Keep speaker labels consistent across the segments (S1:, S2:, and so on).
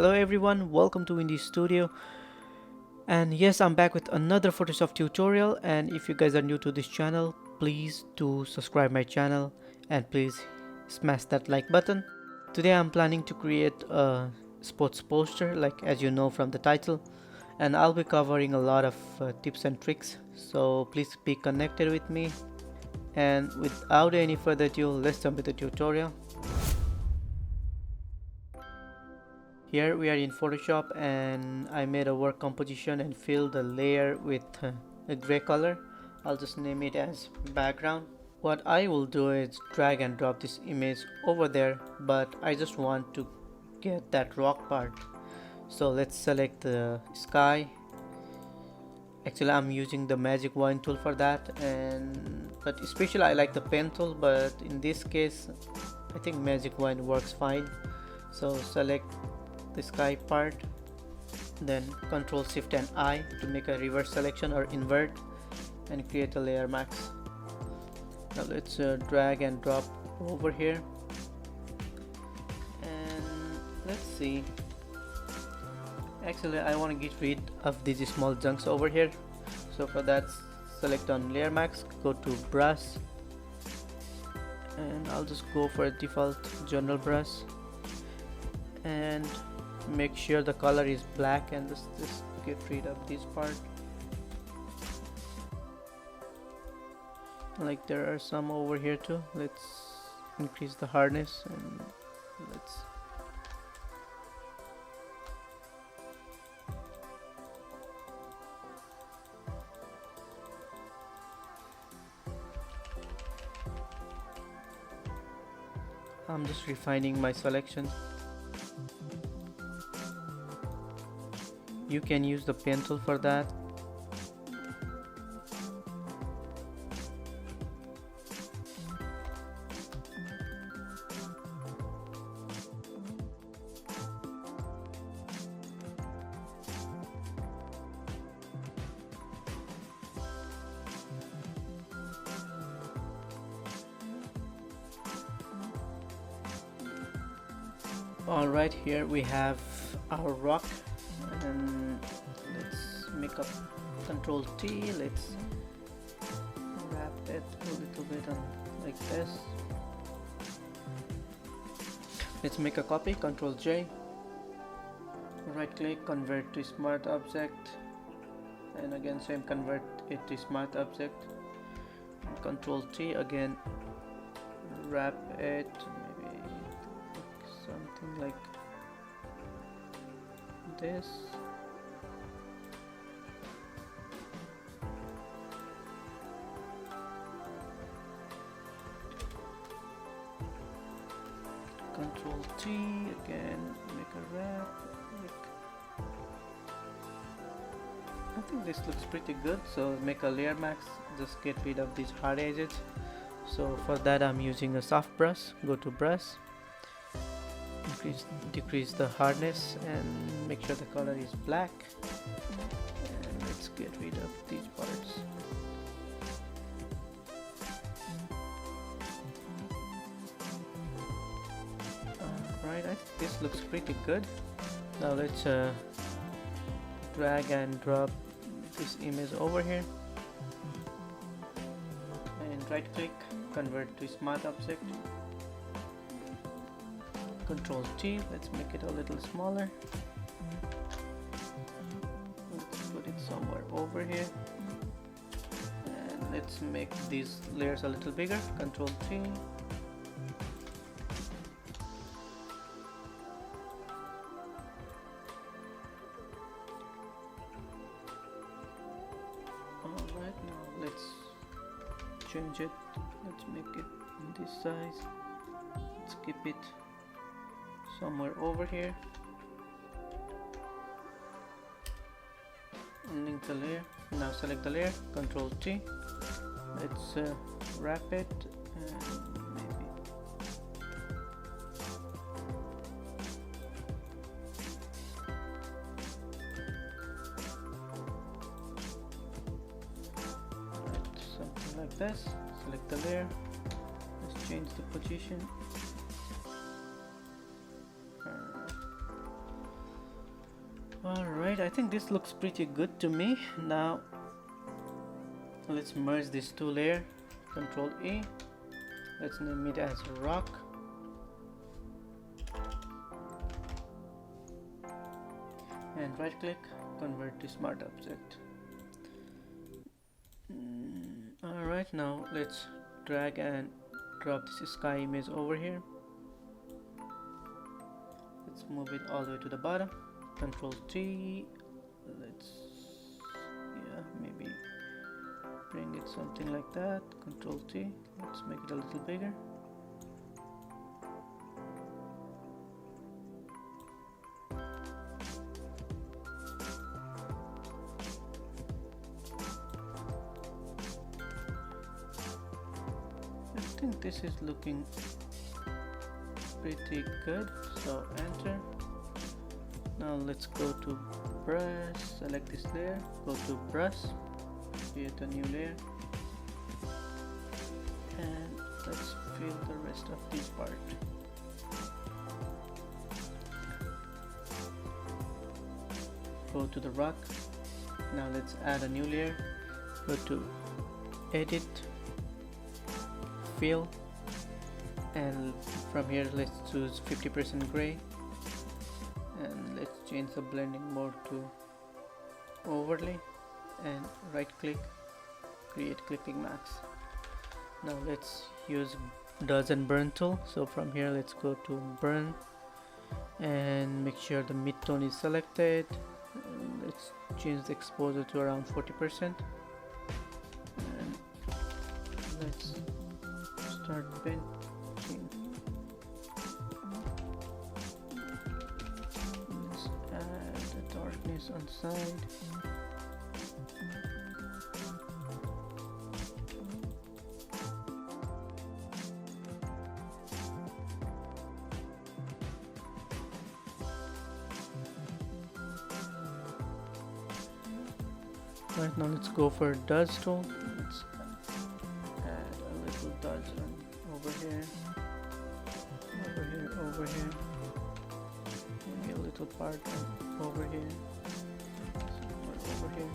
S1: Hello everyone, welcome to Indie Studio. And yes, I'm back with another Photoshop tutorial, and if you guys are new to this channel, please do subscribe my channel and please smash that like button. Today I'm planning to create a sports poster, like as you know from the title, and I'll be covering a lot of tips and tricks, so please be connected with me. And without any further ado, let's jump into the tutorial. Here we are in Photoshop and I made a work composition and filled the layer with a gray color. I'll just name it as background. What I will do is drag and drop this image over there, but I just want to get that rock part. So let's select the sky. Actually I'm using the magic wand tool for that, but especially I like the pen tool, but in this case I think magic wand works fine. So select the sky part, then Ctrl Shift and I to make a reverse selection or invert and create a layer mask. Now let's drag and drop over here, and let's see. Actually I want to get rid of these small chunks over here, so for that select on layer mask, go to brush, and I'll just go for a default general brush and make sure the color is black, and just get rid of this part. Like there are some over here too. Let's increase the hardness and let's I'm just refining my selection. You can use the pen tool for that. Alright, here we have our rock, and let's make up Control T. Let's wrap it a little bit on like this. Let's make a copy. Control J, right click, convert to smart object, and again same, convert it to smart object, and Control T again, wrap it maybe something like this. Control T again, make a wrap. I think this looks pretty good, so make a layer mask, just get rid of these hard edges. So for that I'm using a soft brush. Go to brush, decrease the hardness and make sure the color is black, and let's get rid of these parts. Alright, I think this looks pretty good. Now let's drag and drop this image over here and right click, convert to smart object. Control T, let's make it a little smaller. Let's put it somewhere over here, and let's make these layers a little bigger. Control T. Alright, now let's change it. Let's make it this size. Let's keep it somewhere over here, and link the layer. Now select the layer, Control T. Let's wrap it, and maybe something like this. Select the layer. Let's change the position. Alright, I think this looks pretty good to me. Now let's merge these two layers. Control E. Let's name it as rock. And right click, convert to smart object. Alright, now let's drag and drop this sky image over here. Let's move it all the way to the bottom. Control T. Let's, yeah, maybe bring it something like that. Control T. Let's make it a little bigger. I think this is looking pretty good, so enter. Now let's go to brush, select this layer, go to brush, create a new layer, and let's fill the rest of this part. Go to the rock. Now let's add a new layer. Go to edit, fill, and from here let's choose 50% gray, and let's change the blending mode to overlay, and right click, create clipping mask. Now let's use dodge and burn tool. So from here let's go to burn and make sure the mid-tone is selected. Let's change the exposure to around 40%, and let's start painting. Let's add the darkness on side. Right, now let's go for dodge tool. Let's add a little dodge on over here, over here, over here. Maybe a little part on over here, somewhere over here.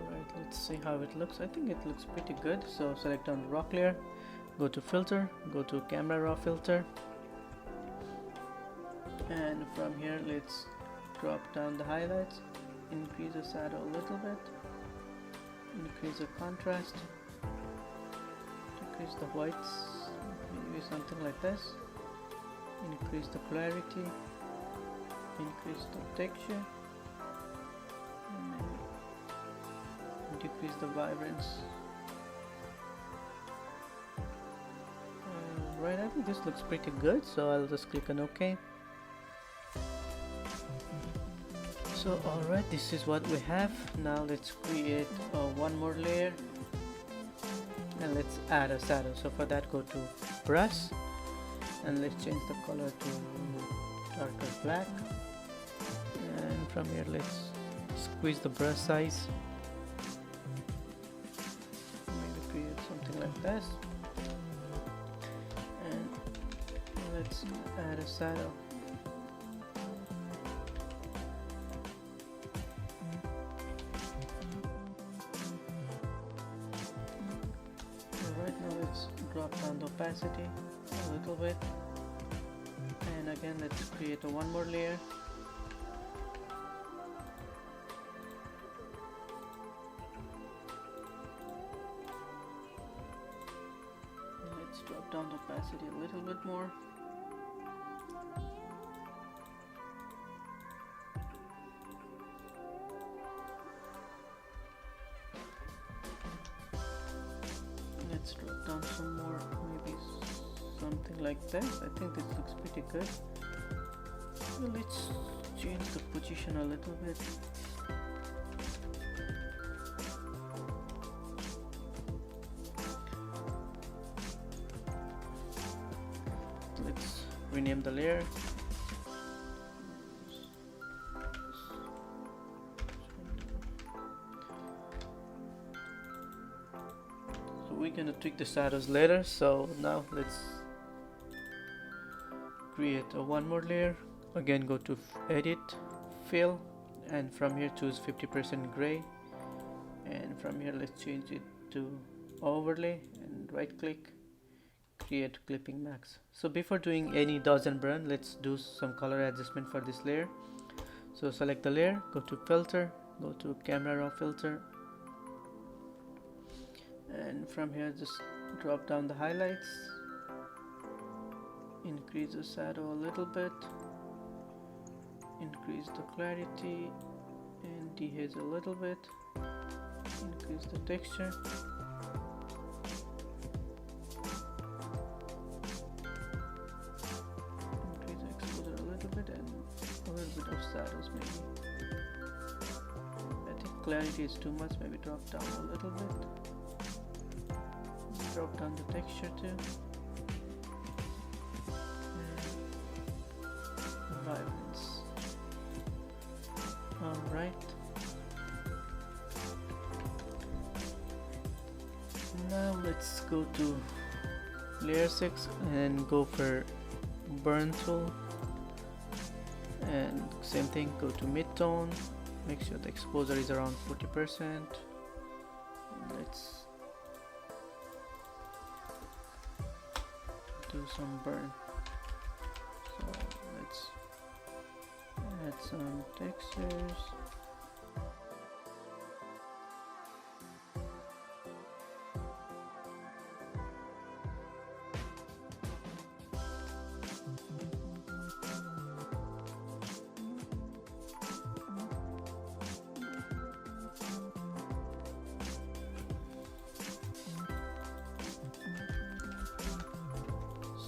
S1: Alright, let's see how it looks. I think it looks pretty good. So select on rock layer, go to filter, go to camera raw filter, and from here let's drop down the highlights, increase the shadow a little bit, increase the contrast, decrease the whites, maybe something like this, increase the clarity, increase the texture, and decrease the vibrance. Right, I think this looks pretty good, so I'll just click on OK. So alright, this is what we have. Now let's create one more layer, and let's add a shadow. So for that, go to brush, and let's change the color to darker black, and from here let's squeeze the brush size, maybe create something like this, and let's add a shadow. Drop down the opacity a little bit, and again let's create one more layer. And let's drop down the opacity a little bit more. Let's drop down some more, maybe something like that. I think this looks pretty good. Well, let's change the position a little bit. Let's rename the layer. we're gonna tweak the shadows later. So now let's create one more layer. Again, go to edit, fill, and from here choose 50% gray, and from here let's change it to overlay and right click, create clipping max. So before doing any dodge and burn, let's do some color adjustment for this layer. So select the layer, go to filter, go to camera raw filter, and from here just drop down the highlights, increase the shadow a little bit, increase the clarity and dehaze a little bit, increase the texture, increase the exposure a little bit, and a little bit of shadows maybe. I think clarity is too much, maybe drop down a little bit, drop down the texture too, and vibrance. Alright, now let's go to layer 6 and go for burn tool, and same thing, go to mid-tone, make sure the exposure is around 40%. Let's do some burn. So let's add some textures.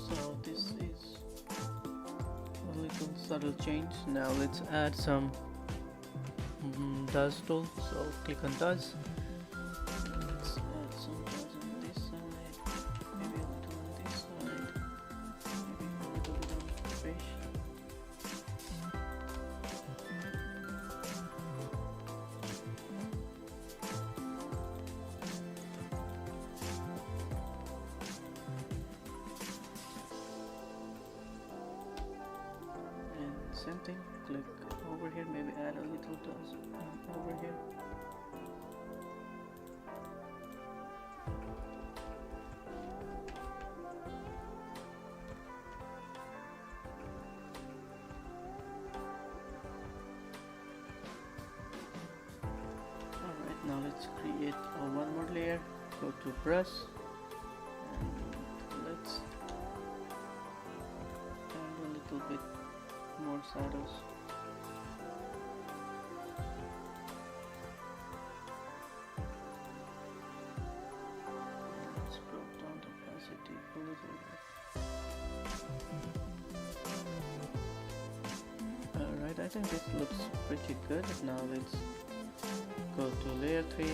S1: So this is a little subtle change. Now let's add some dodge tool. So click on dodge. Let's add some dodge on this side, maybe a little on this side, maybe a little bit on the fish. Same thing, click over here, maybe add a little dust over here. Alright, now let's create one more layer. Go to brush and let's add a little bit more shadows. Let's drop down the opacity a little bit. Alright, I think this looks pretty good. Now let's go to layer 3,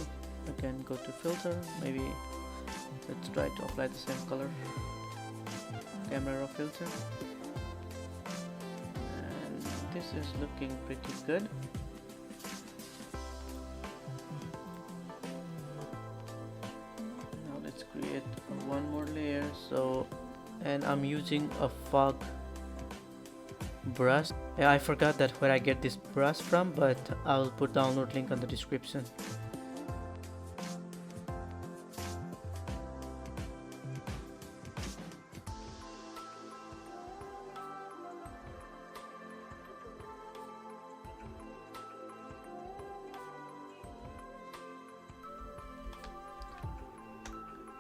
S1: again go to filter, maybe let's try to apply the same color, camera raw filter. This is looking pretty good. Now let's create one more layer. So, and I'm using a fog brush. Yeah, I forgot that where I get this brush from, but I'll put download link on the description.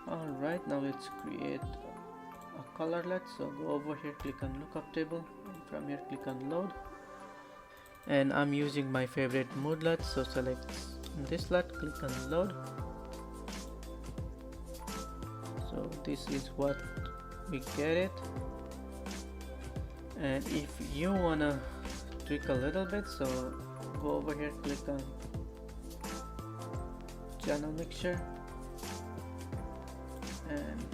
S1: Alright, now let's create a colorlet. So go over here, click on lookup table, and from here click on load. And I'm using my favorite moodlet, so select this LUT, click on load. So this is what we get it. And if you wanna tweak a little bit, so go over here, click on channel mixture, and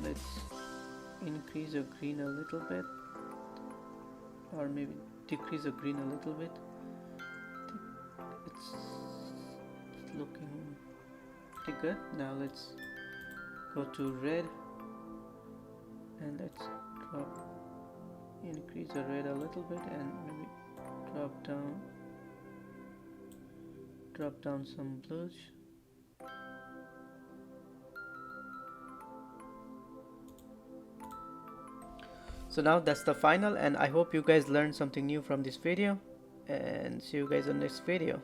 S1: let's increase the green a little bit, or maybe decrease the green a little bit. It's looking pretty good. Now let's go to red, and let's increase the red a little bit, and maybe drop down some blues. So now that's the final, and I hope you guys learned something new from this video, and see you guys in the next video.